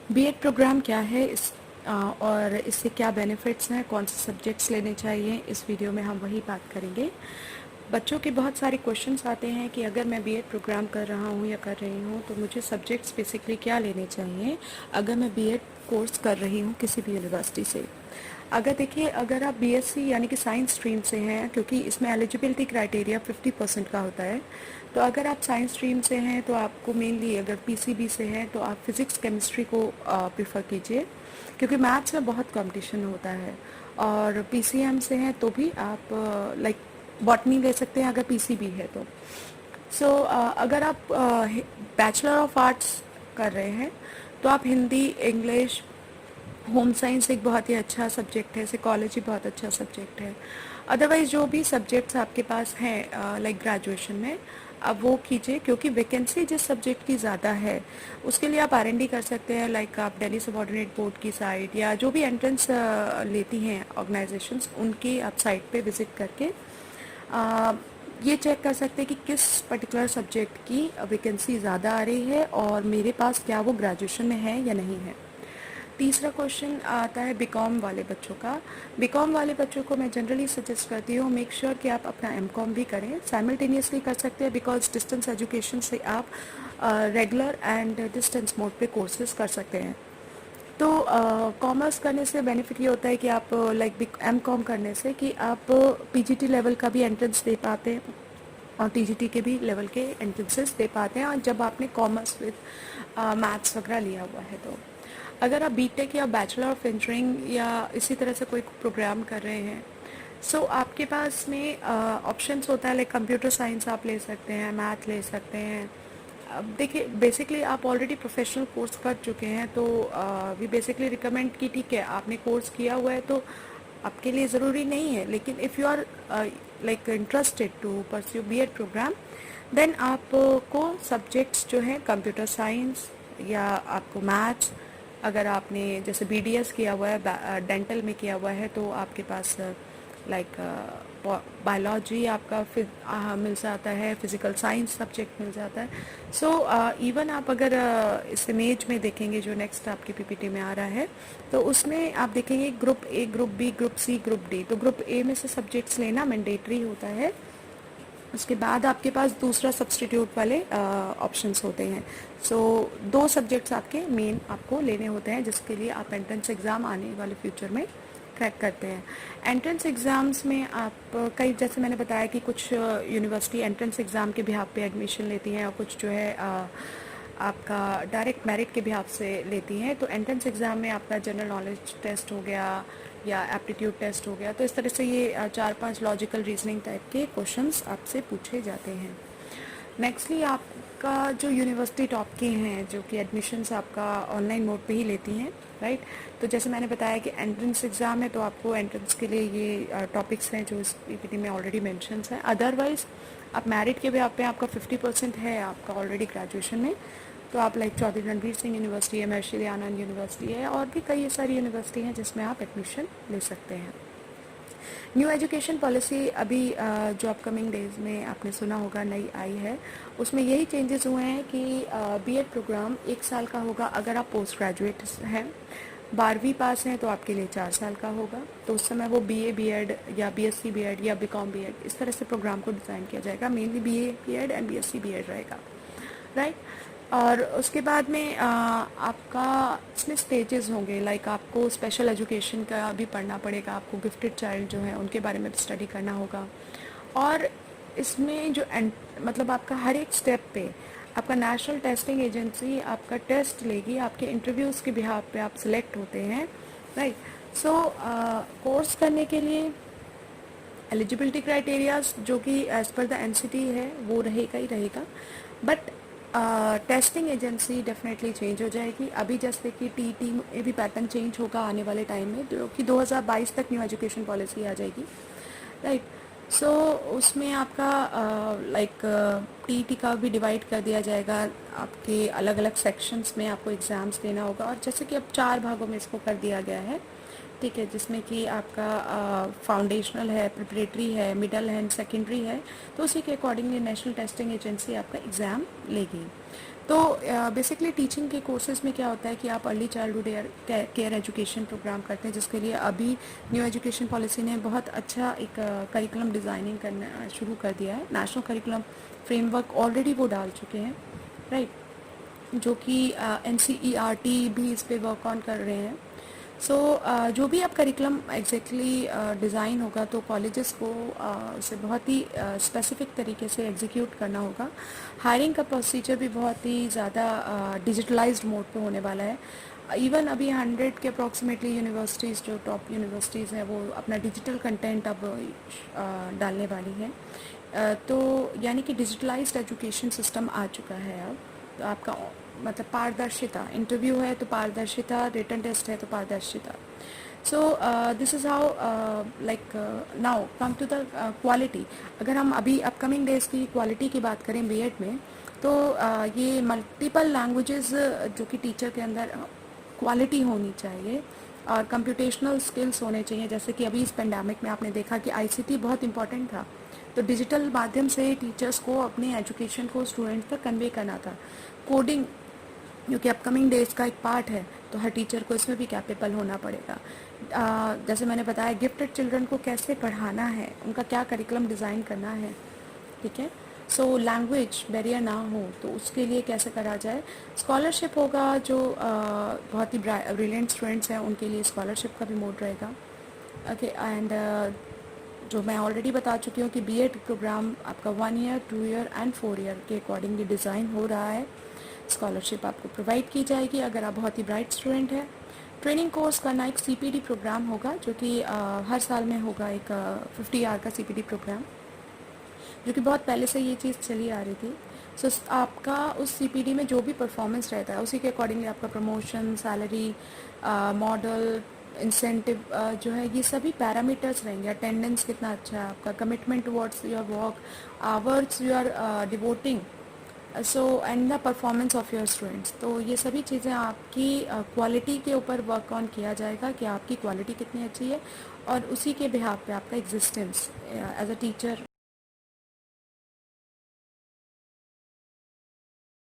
BEd programme क्या है और इससे क्या बेनिफिट्स हैं, कौन से सब्जेक्ट्स लेने चाहिए, इस वीडियो में हम वही बात करेंगे। बच्चों के बहुत सारे क्वेश्चंस आते हैं कि अगर मैं बीएड प्रोग्राम कर रहा हूँ या कर रही हूँ तो मुझे सब्जेक्ट्स बेसिकली क्या लेने चाहिए अगर मैं बीएड कोर्स कर रही हूँ किसी भी यूनिवर्सिटी से। अगर देखिए, अगर आप बीएससी यानी कि साइंस स्ट्रीम से हैं, क्योंकि इसमें एलिजिबिलिटी क्राइटेरिया 50% का होता है, तो अगर आप साइंस स्ट्रीम से हैं तो आपको मेनली, अगर पीसीबी से हैं तो आप फिज़िक्स केमिस्ट्री को प्रेफर कीजिए, क्योंकि मैथ्स में बहुत कंपटीशन होता है। और पीसीएम से हैं तो भी आप लाइक बॉटनी ले सकते हैं अगर पीसीबी है तो। अगर आप बैचलर ऑफ आर्ट्स कर रहे हैं तो आप हिंदी, इंग्लिश, होम साइंस एक बहुत ही अच्छा सब्जेक्ट है, साइकोलॉजी बहुत अच्छा सब्जेक्ट है। अदरवाइज जो भी सब्जेक्ट्स आपके पास हैं लाइक ग्रेजुएशन में, अब वो कीजिए, क्योंकि वैकेंसी जिस सब्जेक्ट की ज़्यादा है उसके लिए आप आरएनडी कर सकते हैं। लाइक आप दिल्ली सबऑर्डिनेट बोर्ड की साइट या जो भी एंट्रेंस लेती हैं ऑर्गेनाइजेशंस, उनकी आप साइट पे विज़िट करके ये चेक कर सकते हैं कि किस पर्टिकुलर सब्जेक्ट की वैकेंसी ज़्यादा आ रही है और मेरे पास क्या वो ग्रेजुएशन में है या नहीं है। तीसरा क्वेश्चन आता है बीकॉम वाले बच्चों का। बीकॉम वाले बच्चों को मैं जनरली सजेस्ट करती हूँ, मेक श्योर कि आप अपना एमकॉम भी करें, साइमल्टेनियसली कर सकते हैं, बिकॉज डिस्टेंस एजुकेशन से आप रेगुलर एंड डिस्टेंस मोड पे कोर्सेज कर सकते हैं। तो कॉमर्स करने से बेनिफिट ये होता है कि आप लाइक एमकॉम करने से कि आप पीजीटी लेवल का भी एंट्रेंस दे पाते हैं और टीजीटी के भी लेवल के एंट्रेंसेस दे पाते हैं, और जब आपने कॉमर्स विद मैथ्स वगैरह लिया हुआ है तो। अगर आप बीटेक या बैचलर ऑफ इंजीनियरिंग या इसी तरह से कोई प्रोग्राम कर रहे हैं, आपके पास में ऑप्शंस होता है, लाइक कंप्यूटर साइंस आप ले सकते हैं, मैथ ले सकते हैं। अब देखिए, बेसिकली आप ऑलरेडी प्रोफेशनल कोर्स कर चुके हैं तो वी बेसिकली रिकमेंड कि ठीक है, आपने कोर्स किया हुआ है तो आपके लिए ज़रूरी नहीं है, लेकिन if you are like interested to pursue BEd program, then आपको सब्जेक्ट्स जो हैं कंप्यूटर साइंस या आपको मैथ्स, अगर आपने जैसे बीडीएस किया हुआ है, डेंटल में किया हुआ है, तो आपके पास लाइक बायोलॉजी आपका मिल जाता है, फिज़िकल साइंस सब्जेक्ट मिल जाता है। इवन आप अगर इस इमेज में देखेंगे जो नेक्स्ट आपकी पीपीटी में आ रहा है, तो उसमें आप देखेंगे group A, group B, group C, group D. तो ग्रुप ए में से सब्जेक्ट्स लेना मैंडेटरी होता है। उसके बाद आपके पास दूसरा सब्सटीट्यूट वाले ऑप्शंस होते हैं। दो सब्जेक्ट्स आपके मेन आपको लेने होते हैं, जिसके लिए आप एंट्रेंस एग्ज़ाम आने वाले फ्यूचर में क्रैक करते हैं। एंट्रेंस एग्ज़ाम्स में आप कई, जैसे मैंने बताया कि कुछ यूनिवर्सिटी एंट्रेंस एग्ज़ाम के बिहाफ पे एडमिशन लेती हैं और कुछ जो है आपका डायरेक्ट मेरिट के बिहाफ से लेती हैं। तो एंट्रेंस एग्ज़ाम में आपका जनरल नॉलेज टेस्ट हो गया या एप्टीट्यूड टेस्ट हो गया, तो इस तरह से ये 4-5 लॉजिकल रीजनिंग टाइप के क्वेश्चंस आपसे पूछे जाते हैं। नेक्स्टली आपका जो यूनिवर्सिटी टॉप की हैं, जो कि एडमिशन्स आपका ऑनलाइन मोड पे ही लेती हैं, राइट। तो जैसे मैंने बताया कि एंट्रेंस एग्ज़ाम है तो आपको एंट्रेंस के लिए ये टॉपिक्स हैं जो इस पीपीटी में ऑलरेडी मेंशन्स हैं। अदरवाइज आप मेरिट के भी आप पे आपका 50% है आपका ऑलरेडी ग्रेजुएशन में, तो आप लाइक चौधरी रणवीर सिंह यूनिवर्सिटी है, महर्षि दयानंद यूनिवर्सिटी है, और भी कई सारी यूनिवर्सिटी हैं जिसमें आप एडमिशन ले सकते हैं। न्यू एजुकेशन पॉलिसी अभी जो अपकमिंग डेज में आपने सुना होगा नई आई है, उसमें यही चेंजेस हुए हैं कि बीएड प्रोग्राम 1 साल का होगा अगर आप पोस्ट ग्रेजुएट हैं। 12वीं पास हैं तो आपके लिए 4 साल का होगा। तो उस समय वो बीए बीएड या बीएससी बीएड या बीकॉम बीएड, इस तरह से प्रोग्राम को डिज़ाइन किया जाएगा। Mainly BA BEd and BSc BEd रहेगा, राइट। और उसके बाद में आपका इसमें स्टेजेस होंगे, लाइक आपको स्पेशल एजुकेशन का भी पढ़ना पड़ेगा, आपको गिफ्टेड चाइल्ड जो है उनके बारे में भी स्टडी करना होगा। और इसमें जो मतलब आपका हर एक स्टेप पे आपका नेशनल टेस्टिंग एजेंसी आपका टेस्ट लेगी, आपके इंटरव्यूज़ के बिहाफ पे आप सिलेक्ट होते हैं, राइट। कोर्स करने के लिए एलिजिबिलिटी क्राइटेरियाज जो कि एज पर द एनसीटी है वो रहेगा ही रहेगा, but testing agency definitely change हो जाएगी। अभी जैसे कि टीटी में भी पैटर्न चेंज होगा आने वाले टाइम में, जो कि 2022 तक न्यू एजुकेशन पॉलिसी आ जाएगी, राइट। उसमें आपका लाइक टीटी का भी डिवाइड कर दिया जाएगा, आपके अलग अलग सेक्शंस में आपको एग्ज़ाम्स देना होगा। और जैसे कि अब 4 भागों में इसको कर दिया गया है, ठीक है, जिसमें कि आपका फाउंडेशनल है, प्रिपरेटरी है, मिडल है, सेकेंडरी है। तो उसी के अकॉर्डिंगली नेशनल टेस्टिंग एजेंसी आपका एग्ज़ाम लेगी। तो बेसिकली टीचिंग के कोर्सेज में क्या होता है कि आप early childhood care education program करते हैं, जिसके लिए अभी न्यू एजुकेशन पॉलिसी ने बहुत अच्छा एक करिकुलम डिज़ाइनिंग करना शुरू कर दिया है। नेशनल करिकुलम फ्रेमवर्क ऑलरेडी वो डाल चुके हैं, राइट, जो कि NCERT भी इस पे वर्क ऑन कर रहे हैं। सो जो भी आप करिकुलम एग्जैक्टली डिज़ाइन होगा तो कॉलेजेस को उसे बहुत ही स्पेसिफिक तरीके से एग्जीक्यूट करना होगा। हायरिंग का प्रोसीजर भी बहुत ही ज़्यादा डिजिटलाइज्ड मोड पे होने वाला है। इवन अभी 100 के अप्रॉक्सीमेटली यूनिवर्सिटीज़, जो टॉप यूनिवर्सिटीज़ हैं, वो अपना डिजिटल कंटेंट अब डालने वाली हैं। तो यानी कि डिजिटलाइज्ड एजुकेशन सिस्टम आ चुका है अब। तो आपका मतलब पारदर्शिता, इंटरव्यू है तो पारदर्शिता, रिटन टेस्ट है तो पारदर्शिता। So this is how like now come to the quality. अगर हम अभी अपकमिंग डेज की क्वालिटी की बात करें बीएड में, तो ये मल्टीपल लैंग्वेजेस जो कि टीचर के अंदर क्वालिटी होनी चाहिए और कंप्यूटेशनल स्किल्स होने चाहिए। जैसे कि अभी इस पेंडेमिक में आपने देखा कि ICT बहुत इंपॉर्टेंट था, तो डिजिटल माध्यम से टीचर्स को अपनी एजुकेशन को स्टूडेंट्स तक कन्वे करना था। कोडिंग जो कि अपकमिंग डेज का एक पार्ट है, तो हर टीचर को इसमें भी कैपेबल होना पड़ेगा। जैसे मैंने बताया, गिफ्टेड चिल्ड्रन को कैसे पढ़ाना है, उनका क्या करिकुलम डिज़ाइन करना है, ठीक है। सो लैंग्वेज बैरियर ना हो तो उसके लिए कैसे करा जाए। स्कॉलरशिप होगा, जो बहुत ही ब्रिलियंट स्टूडेंट्स हैं उनके लिए स्कॉलरशिप का भी मोड रहेगा, ओके। एंड जो मैं ऑलरेडी बता चुकी हूँ कि बीएड प्रोग्राम आपका 1 ईयर, 2 ईयर एंड 4 ईयर के अकॉर्डिंगली डिज़ाइन हो रहा है। स्कॉलरशिप आपको प्रोवाइड की जाएगी अगर आप बहुत ही ब्राइट स्टूडेंट हैं। ट्रेनिंग कोर्स करना एक CPD प्रोग्राम होगा, जो कि हर साल में होगा, एक 50 आवर का CPD प्रोग्राम, जो कि बहुत पहले से ये चीज़ चली आ रही थी। सो आपका उस CPD में जो भी परफॉर्मेंस रहता है उसी के अकॉर्डिंगली आपका प्रमोशन, सैलरी, मॉडल, इंसेंटिव जो है, ये सभी पैरामीटर्स रहेंगे। अटेंडेंस कितना अच्छा है आपका, commitment towards your work, hours you are devoting, so and the performance of your students. तो ये सभी चीज़ें आपकी क्वालिटी के ऊपर वर्क ऑन किया जाएगा कि आपकी क्वालिटी कितनी अच्छी है, और उसी के बिहाफ पे आपका एग्जिस्टेंस एज अ टीचर